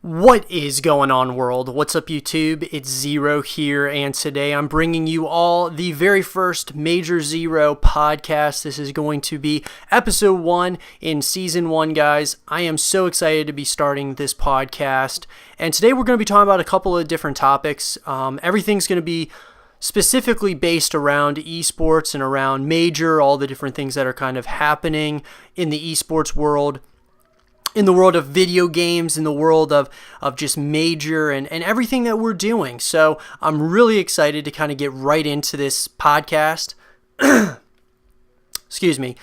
What is going on, world? What's up, YouTube? It's Zero here, and today I'm bringing you all the very first Major Zero podcast. This is going to be episode 1 in season 1, guys. I am so excited to be starting this podcast, and today we're going to be talking about a couple of different topics. Everything's going to be specifically based around esports and around Major, all the different things that are kind of happening in the esports world, in the world of video games, in the world of just Major and everything that we're doing. So I'm really excited to kind of get right into this podcast. Excuse me.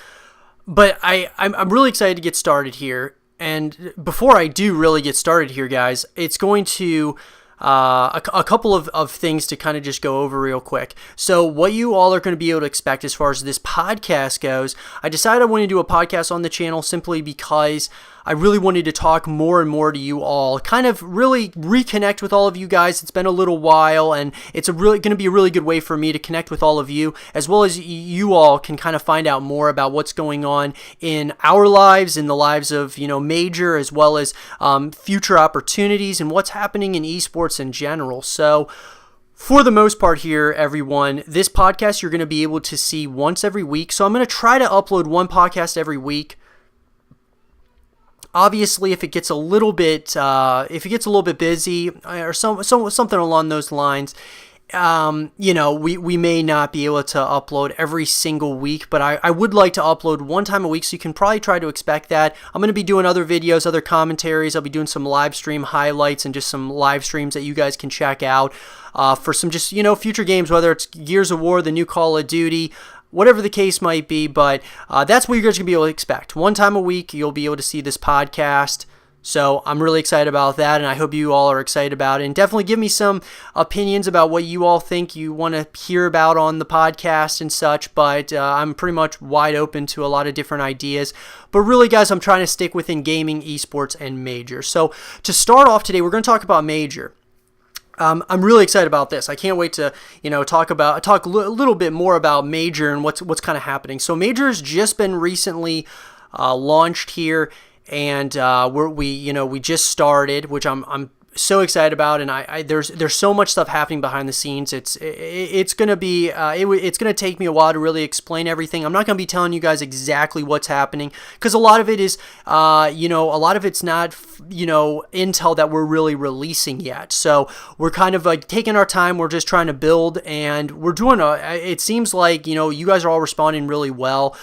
But I'm really excited to get started here. And before I do really get started here, guys, it's going to a couple of things to kind of just go over real quick. So what you all are going to be able to expect as far as this podcast goes, I decided I wanted to do a podcast on the channel simply because I really wanted to talk more and more to you all, kind of really reconnect with all of you guys. It's been a little while, and it's going to be a really good way for me to connect with all of you, as well as you all can kind of find out more about what's going on in our lives, in the lives of, Major, as well as future opportunities and what's happening in esports in general. So for the most part here, everyone, this podcast you're going to be able to see once every week. So I'm going to try to upload one podcast every week. Obviously, if it gets a little bit busy or something along those lines, we may not be able to upload every single week, but I would like to upload one time a week, so you can probably try to expect that. I'm going to be doing other videos, other commentaries. I'll be doing some live stream highlights and just some live streams that you guys can check out for some just, future games, whether it's Gears of War, the new Call of Duty, whatever the case might be. But that's what you're guys going to be able to expect. One time a week, you'll be able to see this podcast. So I'm really excited about that, and I hope you all are excited about it. And definitely give me some opinions about what you all think you want to hear about on the podcast and such. But I'm pretty much wide open to a lot of different ideas. But really, guys, I'm trying to stick within gaming, esports, and Major. So to start off today, we're going to talk about Major. I'm really excited about this. I can't wait to, talk a little bit more about Major and what's kind of happening. So Major has just been recently launched here, and we just started, which I'm so excited about, and there's so much stuff happening behind the scenes. It's gonna be it's gonna take me a while to really explain everything. I'm not gonna be telling you guys exactly what's happening, because a lot of it is a lot of it's not intel that we're really releasing yet. So we're kind of like taking our time. We're just trying to build, and we're doing it seems like you guys are all responding really well.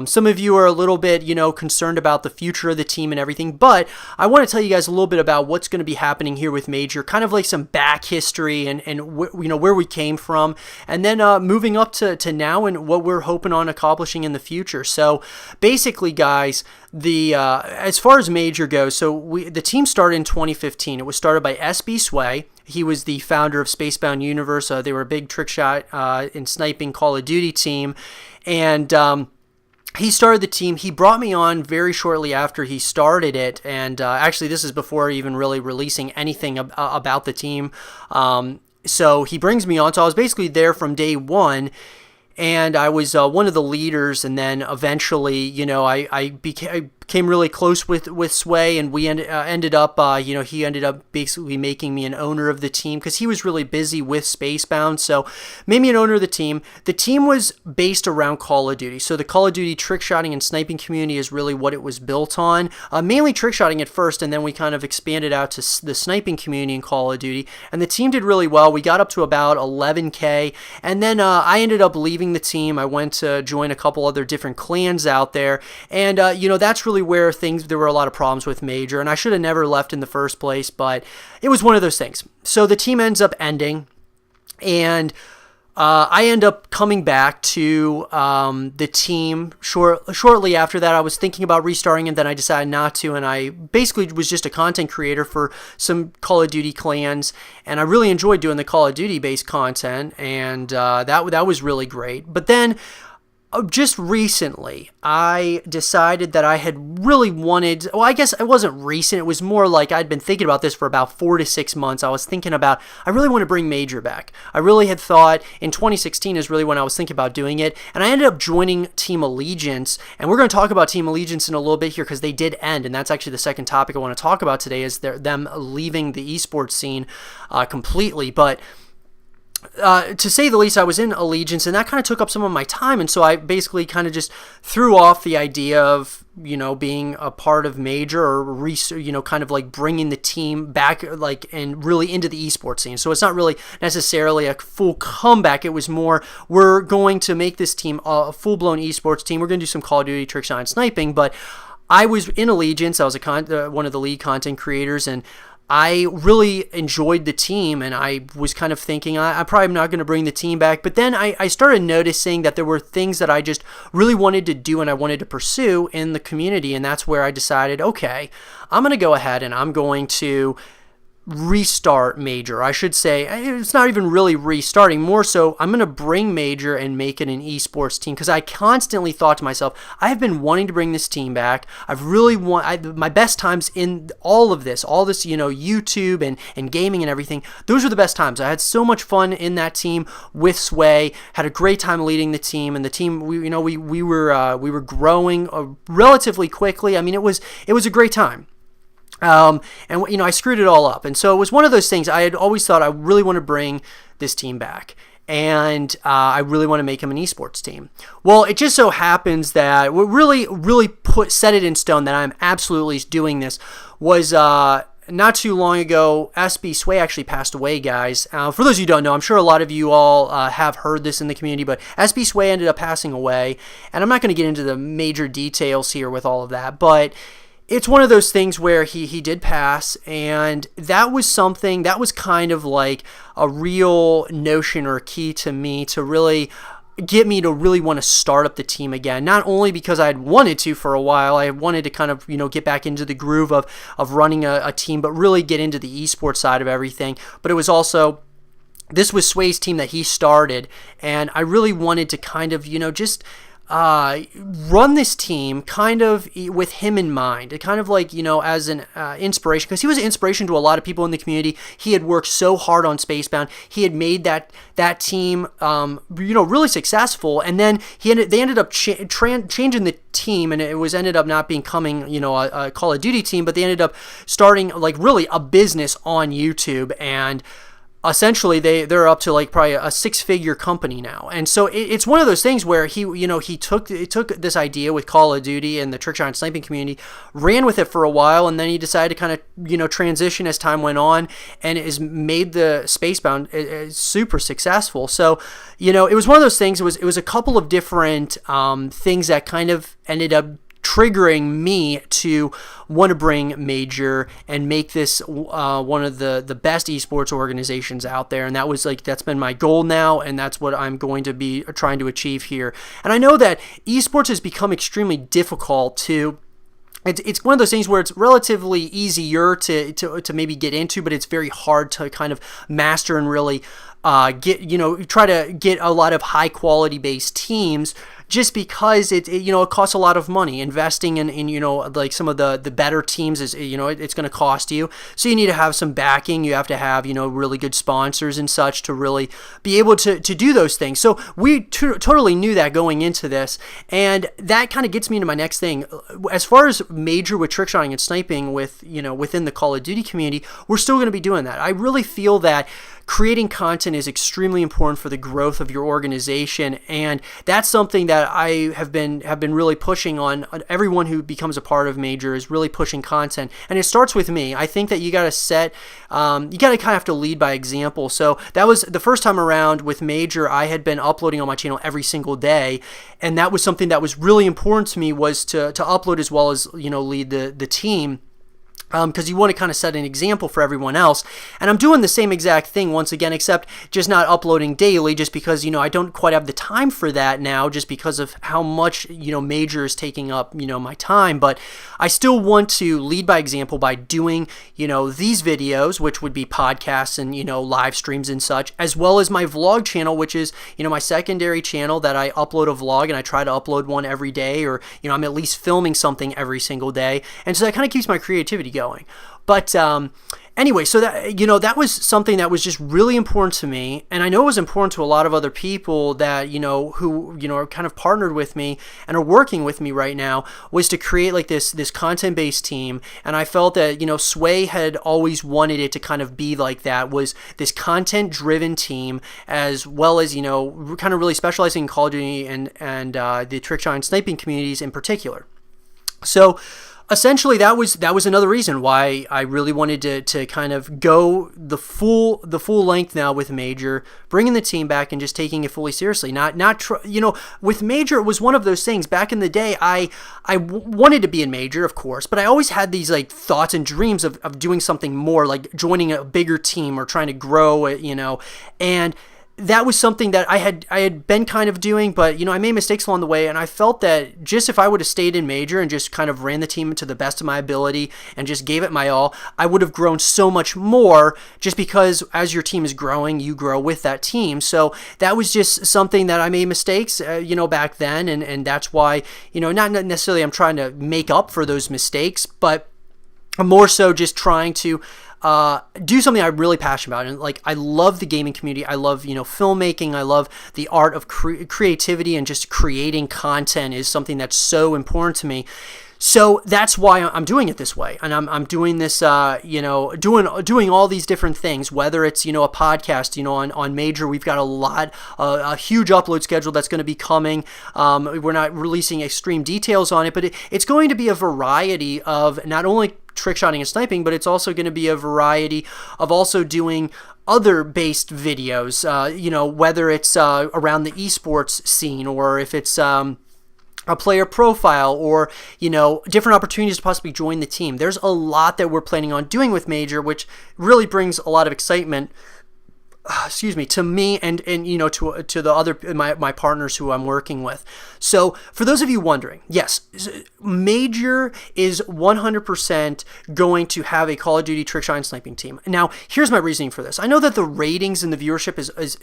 Some of you are a little bit concerned about the future of the team and everything, but I want to tell you guys a little bit about what's going to be happening here with Major, kind of like some back history and where we came from, and then moving up to now and what we're hoping on accomplishing in the future. So basically, guys, as far as Major goes, so the team started in 2015. It was started by SB Sway. He was the founder of Spacebound Universe. They were a big trick shot and sniping Call of Duty team, and he started the team. He brought me on very shortly after he started it, and actually this is before even really releasing anything about the team. So he brings me on. So I was basically there from day one, and I was one of the leaders, and then eventually, I became really close with Sway, and we ended up, he ended up basically making me an owner of the team, because he was really busy with Spacebound, so made me an owner of the team. The team was based around Call of Duty, so the Call of Duty trickshotting and sniping community is really what it was built on, mainly trickshotting at first, and then we kind of expanded out to the sniping community in Call of Duty, and the team did really well. We got up to about 11K, and then I ended up leaving the team. I went to join a couple other different clans out there, and that's really where there were a lot of problems with Major, and I should have never left in the first place, but it was one of those things. So the team ends up ending, and I end up coming back to the team shortly after that. I was thinking about restarting, and then I decided not to, and I basically was just a content creator for some Call of Duty clans, and I really enjoyed doing the Call of Duty based content, and that was really great. But then Just recently, I decided that I had really wanted, well, I guess it wasn't recent. It was more like I'd been thinking about this for about 4 to 6 months. I was thinking about, I really want to bring Major back. I really had thought in 2016 is really when I was thinking about doing it. And I ended up joining Team Allegiance. And we're going to talk about Team Allegiance in a little bit here because they did end. And that's actually the second topic I want to talk about today is them leaving the esports scene completely. But to say the least, I was in Allegiance, and that kind of took up some of my time, and so I basically kind of just threw off the idea of, being a part of Major or, kind of like bringing the team back, like, and really into the esports scene. So it's not really necessarily a full comeback. It was more, we're going to make this team a full-blown esports team. We're going to do some Call of Duty trickshot and sniping, but I was in Allegiance. I was one of the lead content creators, and I really enjoyed the team, and I was kind of thinking I'm probably not going to bring the team back. But then I started noticing that there were things that I just really wanted to do and I wanted to pursue in the community, and that's where I decided, okay, I'm going to go ahead and I'm going to restart Major. I should say it's not even really restarting, more so I'm going to bring Major and make it an esports team, because I constantly thought to myself, I have been wanting to bring this team back. I've really my best times in all this, YouTube and gaming and everything, those were the best times. I had so much fun in that team with Sway, had a great time leading the team, and the team, we were growing relatively quickly. I mean, it was a great time. And I screwed it all up. And so it was one of those things. I had always thought I really want to bring this team back. And I really want to make him an esports team. Well, it just so happens that what really set it in stone that I'm absolutely doing this was not too long ago, SB Sway actually passed away, guys. For those of you who don't know, I'm sure a lot of you all have heard this in the community, but SB Sway ended up passing away. And I'm not going to get into the major details here with all of that, but it's one of those things where he did pass, and that was something that was kind of like a real notion or key to me to really get me to really want to start up the team again. Not only because I had wanted to for a while, I wanted to kind of, get back into the groove of running a team, but really get into the esports side of everything. But it was also, this was Sway's team that he started, and I really wanted to kind of, just run this team kind of with him in mind. It kind of like, as an inspiration, because he was an inspiration to a lot of people in the community. He had worked so hard on Spacebound. He had made that team, really successful. And then they ended up changing the team, and it was ended up not becoming, a Call of Duty team, but they ended up starting like really a business on YouTube, and essentially they're up to like probably a 6-figure company now. And so it's one of those things where he took this idea with Call of Duty and the trickshot and sniping community, ran with it for a while, and then he decided to kind of transition as time went on, and it has made the Spacebound super successful. So it was one of those things. It was a couple of different things that kind of ended up triggering me to want to bring Major and make this one of the best esports organizations out there. And that's been my goal now, and that's what I'm going to be trying to achieve here. And I know that esports has become extremely difficult to it's one of those things where it's relatively easier to maybe get into, but it's very hard to kind of master and really try to get a lot of high quality based teams, just because it costs a lot of money. Investing in like some of the better teams is, it's going to cost you. So you need to have some backing. You have to have, really good sponsors and such to really be able to do those things. So we totally knew that going into this. And that kind of gets me into my next thing. As far as Major with trickshotting and sniping within the Call of Duty community, we're still going to be doing that. I really feel that creating content is extremely important for the growth of your organization, and that's something that I have been really pushing on. Everyone who becomes a part of Major is really pushing content, and it starts with me. I think that you got to kind of have to lead by example. So that was the first time around with Major. I had been uploading on my channel every single day, and that was something that was really important to me, was to upload as well as lead the team. because you want to kind of set an example for everyone else. And I'm doing the same exact thing once again, except just not uploading daily, just because, I don't quite have the time for that now, just because of how much, Major is taking up, my time. But I still want to lead by example by doing, these videos, which would be podcasts and, live streams and such, as well as my vlog channel, which is, my secondary channel that I upload a vlog, and I try to upload one every day, or, I'm at least filming something every single day. And so that kind of keeps my creativity going. But anyway, so that that was something that was just really important to me, and I know it was important to a lot of other people that who are kind of partnered with me and are working with me right now, was to create like this content-based team. And I felt that Sway had always wanted it to kind of be like that, was this content-driven team, as well as kind of really specializing in Call of Duty and the Trickshot and sniping communities in particular. So essentially, that was another reason why I really wanted to kind of go the full length now with Major, bringing the team back and just taking it fully seriously. With Major, it was one of those things. Back in the day, I wanted to be in Major, of course, but I always had these like thoughts and dreams of doing something more, like joining a bigger team or trying to grow it, and that was something that I had been kind of doing, but I made mistakes along the way, and I felt that just if I would have stayed in Major and just kind of ran the team to the best of my ability and just gave it my all, I would have grown so much more, just because as your team is growing, you grow with that team. So that was just something that I made mistakes, back then, and that's why, not necessarily I'm trying to make up for those mistakes, but I'm more so just trying to do something I'm really passionate about. And like, I love the gaming community. I love, filmmaking. I love the art of creativity, and just creating content is something that's so important to me. So that's why I'm doing it this way, and I'm doing this, doing all these different things. Whether it's a podcast, on Major, we've got a huge upload schedule that's going to be coming. We're not releasing extreme details on it, but it's going to be a variety of not only trickshotting and sniping, but it's also going to be a variety of also doing other based videos. Whether it's around the esports scene, or if it's a player profile, or different opportunities to possibly join the team. There's a lot that we're planning on doing with Major, which really brings a lot of excitement to me and to the other my partners who I'm working with. So for those of you wondering, yes, Major is 100% going to have a Call of Duty Trickshot and sniping team. Now, here's my reasoning for this. I know that the ratings and the viewership is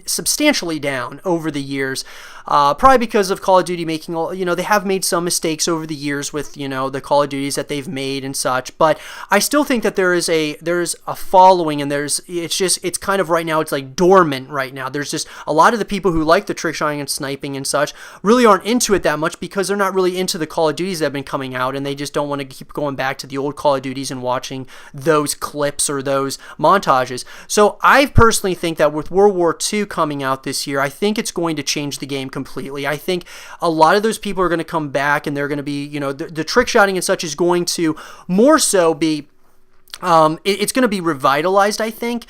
substantially down over the years, probably because of Call of Duty making they have made some mistakes over the years with the Call of Duties that they've made and such. But I still think that there's a following, and it's kind of right now, it's like dormant right now. There's just a lot of the people who like the trickshotting and sniping and such really aren't into it that much, because they're not really into the Call of Duties that have been coming out, and they just don't want to keep going back to the old Call of Duties and watching those clips or those montages. So I personally think that with World War II coming out this year, I think it's going to change the game completely. I think a lot of those people are going to come back, and they're going to be, the trickshotting and such is going to more so be it's going to be revitalized, I think,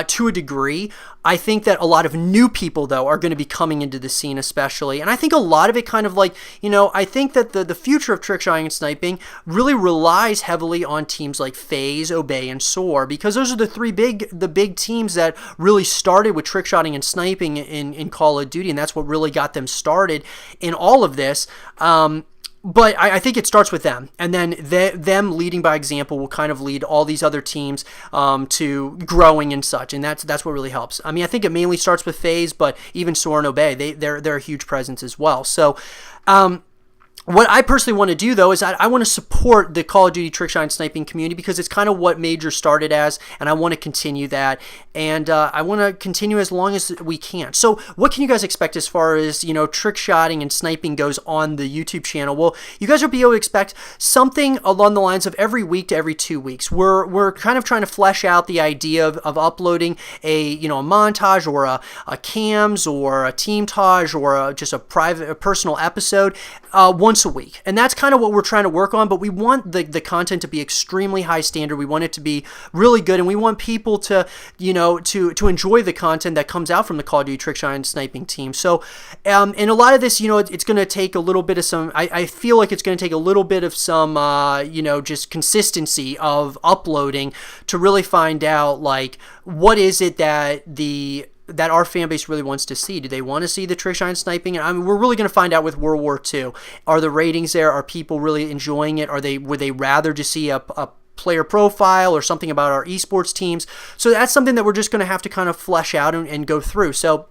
to a degree. I think that a lot of new people, though, are going to be coming into the scene especially. And I think a lot of it kind of like, I think that the future of trickshotting and sniping really relies heavily on teams like FaZe, Obey, and Soar, because those are the big teams that really started with trickshotting and sniping in Call of Duty, and that's what really got them started in all of this. But I think it starts with them, and then them leading by example will kind of lead all these other teams to growing and such, and that's what really helps. I mean, I think it mainly starts with FaZe, but even Soar and Obey, they're a huge presence as well. So what I personally want to do, though, is I want to support the Call of Duty Trickshot and sniping community, because it's kind of what Major started as, and I want to continue that, and I want to continue as long as we can. So what can you guys expect as far as, trickshotting and sniping goes on the YouTube channel? Well, you guys will be able to expect something along the lines of every week to every 2 weeks. We're kind of trying to flesh out the idea of uploading a montage, or a cams, or a team taj, or just a personal episode once a week. And that's kind of what we're trying to work on, but we want the content to be extremely high standard. We want it to be really good, and we want people to, to enjoy the content that comes out from the Call of Duty Trick Shot Sniping team. So, and a lot of this, it's going to take a little bit of some, I feel like it's going to take a little bit of some, just consistency of uploading to really find out, like, what is it that our fan base really wants to see. Do they want to see the trick shot sniping? I mean, we're really going to find out with World War II. Are the ratings there? Are people really enjoying it? Would they rather just see a player profile or something about our esports teams? So that's something that we're just going to have to kind of flesh out and go through. So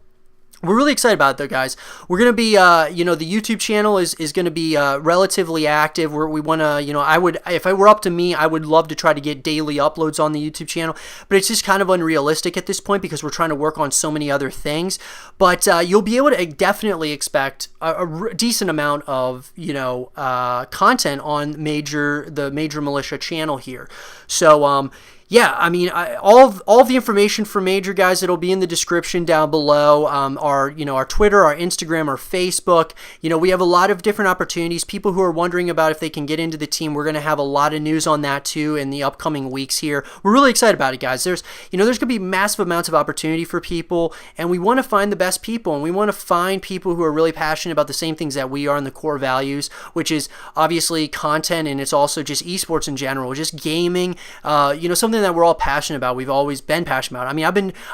we're really excited about it, though, guys. We're going to be, the YouTube channel is going to be relatively active. We want to, if it were up to me, I would love to try to get daily uploads on the YouTube channel, but it's just kind of unrealistic at this point because we're trying to work on so many other things. But you'll be able to definitely expect a decent amount of, content on the Major Militia channel here. So, yeah, I mean, all the information for Major, guys, it'll be in the description down below. Our Twitter, our Instagram, our Facebook. We have a lot of different opportunities. People who are wondering about if they can get into the team, we're going to have a lot of news on that too in the upcoming weeks here. We're really excited about it, guys. There's going to be massive amounts of opportunity for people, and we want to find the best people, and we want to find people who are really passionate about the same things that we are in the core values, which is obviously content, and it's also just esports in general, just gaming, something that we're all passionate about. We've always been passionate about. I mean,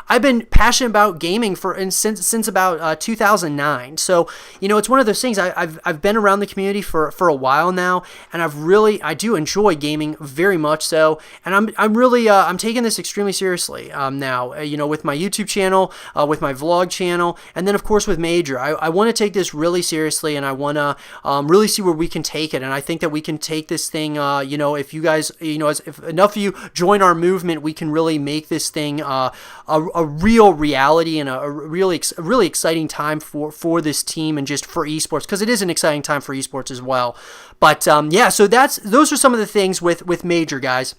I've been passionate about gaming since about 2009. So it's one of those things. I've been around the community for a while now, and I do enjoy gaming very much so. And I'm really taking this extremely seriously now. With my YouTube channel, with my vlog channel, and then of course with Major. I want to take this really seriously, and I want to really see where we can take it. And I think that we can take this thing. If you guys, if enough of you join our movement, we can really make this thing a real reality and a really exciting time for this team and just for esports, because it is an exciting time for esports as well. But yeah, so those are some of the things with Major, guys.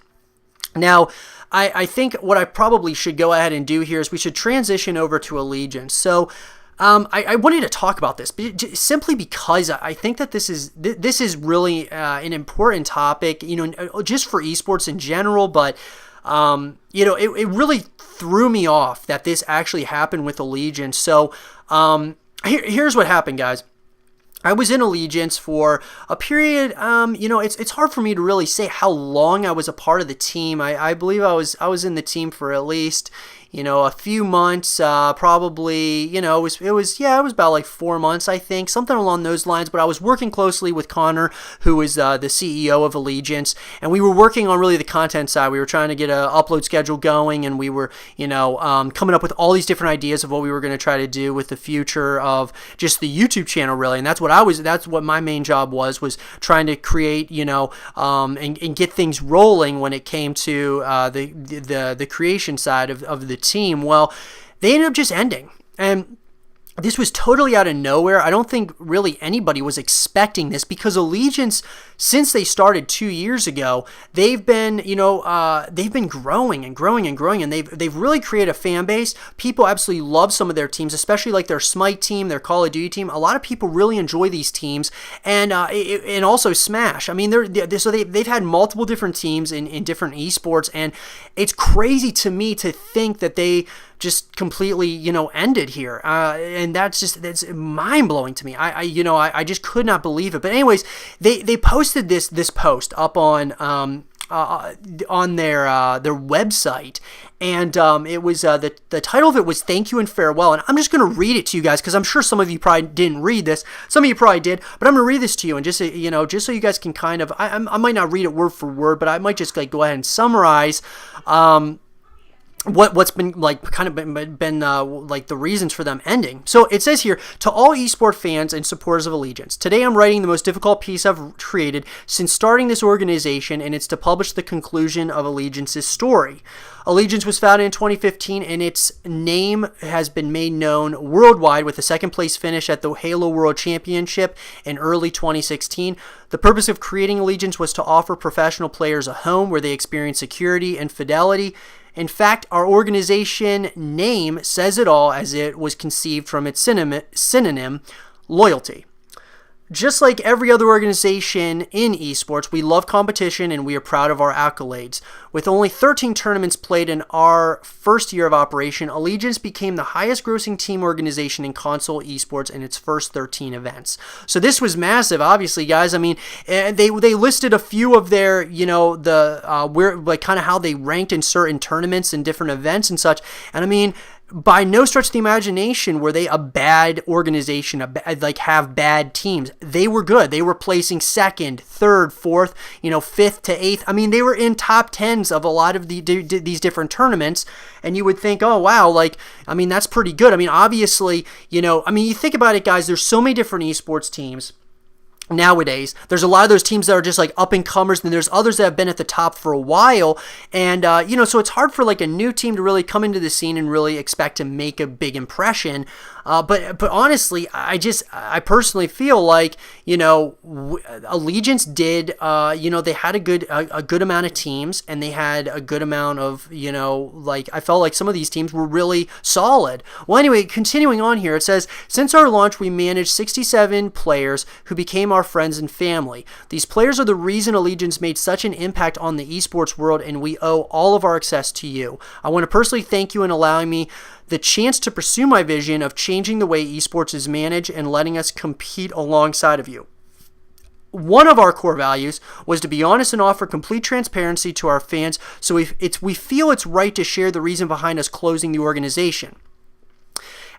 Now, I think what I probably should go ahead and do here is we should transition over to Allegiance. So I wanted to talk about this simply because I think that this is really an important topic, just for esports in general. But it really threw me off that this actually happened with Allegiance. So here's what happened, guys. I was in Allegiance for a period. It's hard for me to really say how long I was a part of the team. I believe I was in the team for at least a few months, probably, it was about like 4 months, I think, something along those lines. But I was working closely with Connor, who is the CEO of Allegiance, and we were working on really the content side. We were trying to get an upload schedule going, and we were, coming up with all these different ideas of what we were going to try to do with the future of just the YouTube channel, really. And that's what my main job was trying to create, and get things rolling when it came to the creation side of the team. Well, they ended up just ending, and this was totally out of nowhere. I don't think really anybody was expecting this, because Allegiance, since they started 2 years ago, they've been, they've been growing and growing and growing, and they've really created a fan base. People absolutely love some of their teams, especially like their Smite team, their Call of Duty team. A lot of people really enjoy these teams, and also Smash. I mean, they've had multiple different teams in different esports, and it's crazy to me to think that they just completely, ended here. And that's mind-blowing to me. I just could not believe it. But anyways, they posted this post up on their website, and it was the title of it was "Thank You and Farewell." And I'm just going to read it to you guys, because I'm sure some of you probably didn't read this. Some of you probably did, but I'm going to read this to you, and just so you guys can kind of, I might not read it word for word, but I might just like go ahead and summarize what's been like kind of been like the reasons for them ending. So it says here, to all eSport fans and supporters of Allegiance, today I'm writing the most difficult piece I've created since starting this organization, and it's to publish the conclusion of Allegiance's story. Allegiance was founded in 2015, and its name has been made known worldwide with a second place finish at the Halo World Championship in early 2016. The purpose of creating Allegiance was to offer professional players a home where they experience security and fidelity. In fact, our organization name says it all, as it was conceived from its synonym, loyalty. Just like every other organization in esports, we love competition and we are proud of our accolades. With only 13 tournaments played in our first year of operation, Allegiance became the highest grossing team organization in console esports in its first 13 events. So this was massive, obviously, guys. I mean, they listed a few of their, where, like, kind of how they ranked in certain tournaments and different events and such. And I mean, by no stretch of the imagination were they a bad organization, have bad teams. They were good. They were placing second, third, fourth, fifth to eighth. I mean, they were in top tens of a lot of these different tournaments, and you would think, oh, wow, that's pretty good. I mean, obviously, you think about it, guys, there's so many different esports teams. Nowadays, there's a lot of those teams that are just like up and comers, and there's others that have been at the top for a while, and so it's hard for like a new team to really come into the scene and really expect to make a big impression. But honestly, I personally feel like Allegiance did. They had a good amount of teams, and they had a good amount of I felt like some of these teams were really solid. Well, anyway, continuing on here, it says, since our launch, we managed 67 players who became our friends and family. These players are the reason Allegiance made such an impact on the esports world, and we owe all of our success to you. I want to personally thank you in allowing me the chance to pursue my vision of changing the way esports is managed and letting us compete alongside of you. One of our core values was to be honest and offer complete transparency to our fans, so we feel it's right to share the reason behind us closing the organization.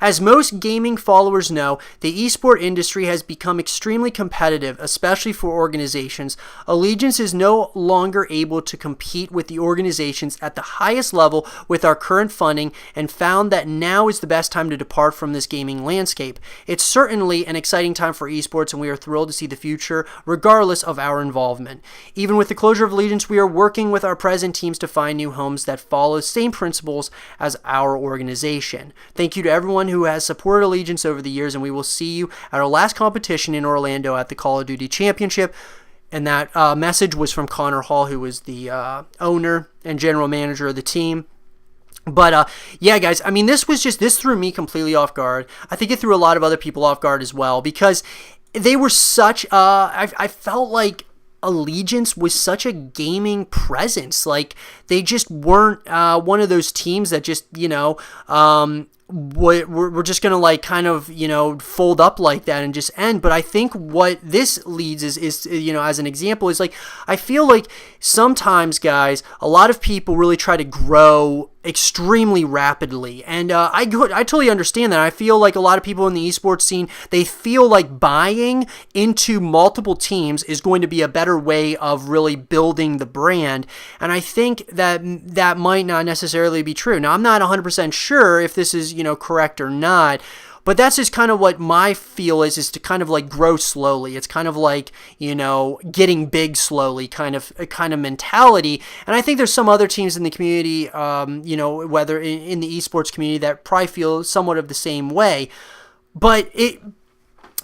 As most gaming followers know, the esport industry has become extremely competitive, especially for organizations. Allegiance is no longer able to compete with the organizations at the highest level with our current funding, and found that now is the best time to depart from this gaming landscape. It's certainly an exciting time for esports, and we are thrilled to see the future regardless of our involvement. Even with the closure of Allegiance, we are working with our present teams to find new homes that follow the same principles as our organization. Thank you to everyone who has supported Allegiance over the years, and we will see you at our last competition in Orlando at the Call of Duty Championship. And that message was from Connor Hall, who was the owner and general manager of the team. But yeah, guys, I mean, this threw me completely off guard. I think it threw a lot of other people off guard as well, because they were such I felt like Allegiance was such a gaming presence. Like, they just weren't one of those teams that just we're just gonna fold up like that and just end. But I think what this leads is as an example, is like, I feel like sometimes, guys, a lot of people really try to grow extremely rapidly, and I totally understand that. I feel like a lot of people in the esports scene, they feel like buying into multiple teams is going to be a better way of really building the brand, and I think that might not necessarily be true. Now, I'm not 100% sure if this is correct or not, but that's just kind of what my feel is to kind of like grow slowly. It's kind of like, getting big slowly kind of mentality. And I think there's some other teams in the community, whether in the esports community, that probably feel somewhat of the same way. But it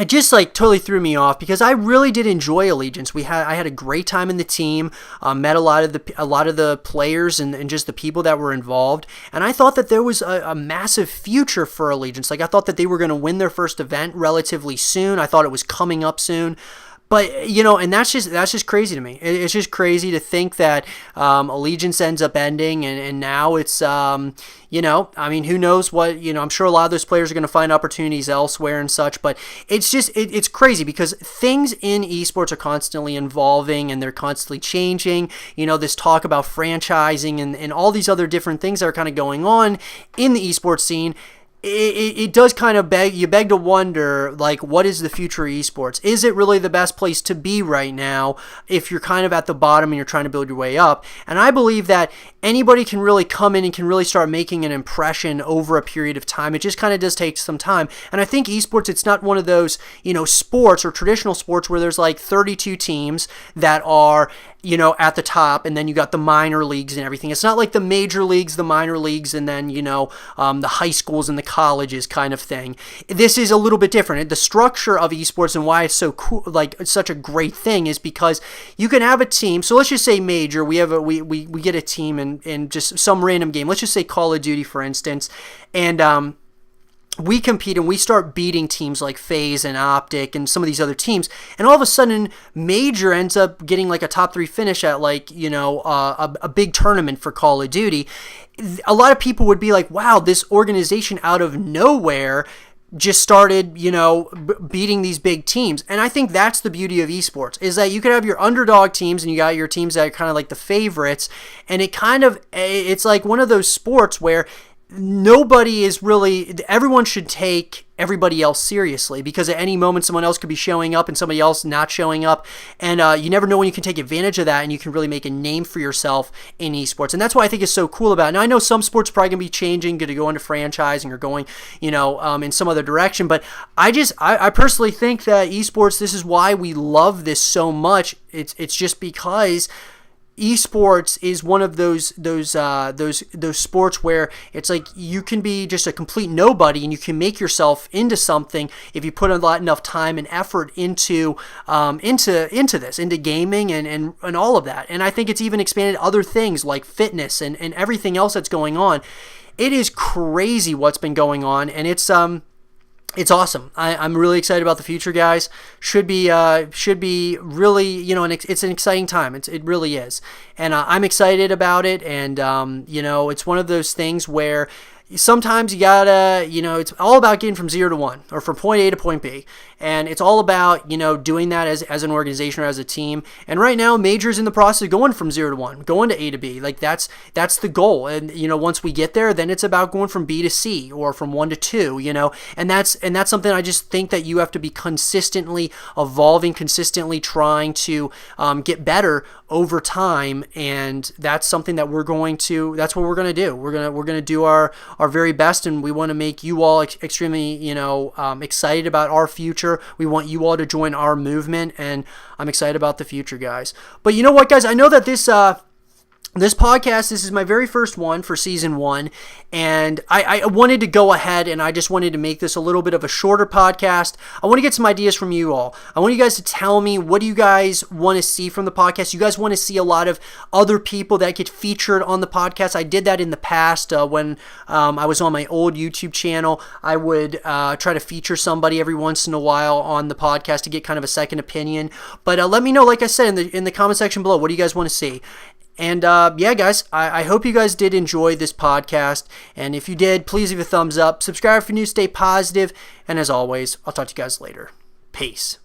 just totally threw me off, because I really did enjoy Allegiance. I had a great time in the team, met a lot of the players and just the people that were involved, and I thought that there was a massive future for Allegiance. Like, I thought that they were going to win their first event relatively soon. I thought it was coming up soon. But, and that's just crazy to me. It's just crazy to think that Allegiance ends up ending, and now it's, who knows what, I'm sure a lot of those players are going to find opportunities elsewhere and such, but it's just, it's crazy, because things in esports are constantly evolving, and they're constantly changing. This talk about franchising and all these other different things that are kind of going on in the esports scene. It does kind of beg to wonder, like, what is the future of esports? Is it really the best place to be right now if you're kind of at the bottom and you're trying to build your way up? And I believe that anybody can really come in and can really start making an impression over a period of time. It just kind of does take some time. And I think esports, it's not one of those, sports or traditional sports where there's like 32 teams that are, at the top, and then you got the minor leagues and everything. It's not like the major leagues, the minor leagues, and then, the high schools and the colleges kind of thing. This is a little bit different. The structure of esports and why it's so cool, like, it's such a great thing, is because you can have a team. So let's just say major, we get a team in just some random game. Let's just say Call of Duty, for instance, and we compete and we start beating teams like FaZe and Optic and some of these other teams, and all of a sudden Major ends up getting like a top 3 finish at like, you know, a big tournament for Call of Duty. A lot of people would be like, wow, this organization out of nowhere just started, you know, beating these big teams. And I think that's the beauty of esports, is that you could have your underdog teams and you got your teams that are kind of like the favorites, and it's like one of those sports where everyone should take everybody else seriously, because at any moment someone else could be showing up and somebody else not showing up, and you never know when you can take advantage of that, and you can really make a name for yourself in esports. And that's what I think is so cool about it. Now I know some sports are probably going to be changing, going to go into franchising or going, you know, in some other direction, but I personally think that esports, this is why we love this so much. It's just because esports is one of those sports where it's like you can be just a complete nobody and you can make yourself into something if you put enough time and effort into this, into gaming and all of that. And I think it's even expanded other things like fitness and everything else that's going on. It is crazy what's been going on, and it's awesome. I'm really excited about the future, guys. Should be really, you know, and it's an exciting time. It really is, and I'm excited about it. And you know, it's one of those things where sometimes you gotta, you know, it's all about getting from 0 to 1 or from point A to point B. And it's all about, you know, doing that as an organization or as a team. And right now, Major's in the process of going from 0 to 1, going to A to B. Like that's the goal. And, you know, once we get there, then it's about going from B to C or from 1 to 2, you know, and that's something I just think that you have to be consistently evolving, consistently trying to get better over time. And that's something that that's what we're going to do. We're going to do our very best, and we want to make you all extremely, you know, excited about our future. We want you all to join our movement, and I'm excited about the future, guys. But you know what, guys? I know that this podcast, this is my very first one for season 1, and I wanted to go ahead and I just wanted to make this a little bit of a shorter podcast. I want to get some ideas from you all. I want you guys to tell me, what do you guys want to see from the podcast? You guys want to see a lot of other people that get featured on the podcast? I did that in the past when I was on my old YouTube channel. I would try to feature somebody every once in a while on the podcast to get kind of a second opinion. But let me know, like I said, in the comment section below, what do you guys want to see? And yeah, guys, I hope you guys did enjoy this podcast. And if you did, please leave a thumbs up. Subscribe if you're new, stay positive. And as always, I'll talk to you guys later. Peace.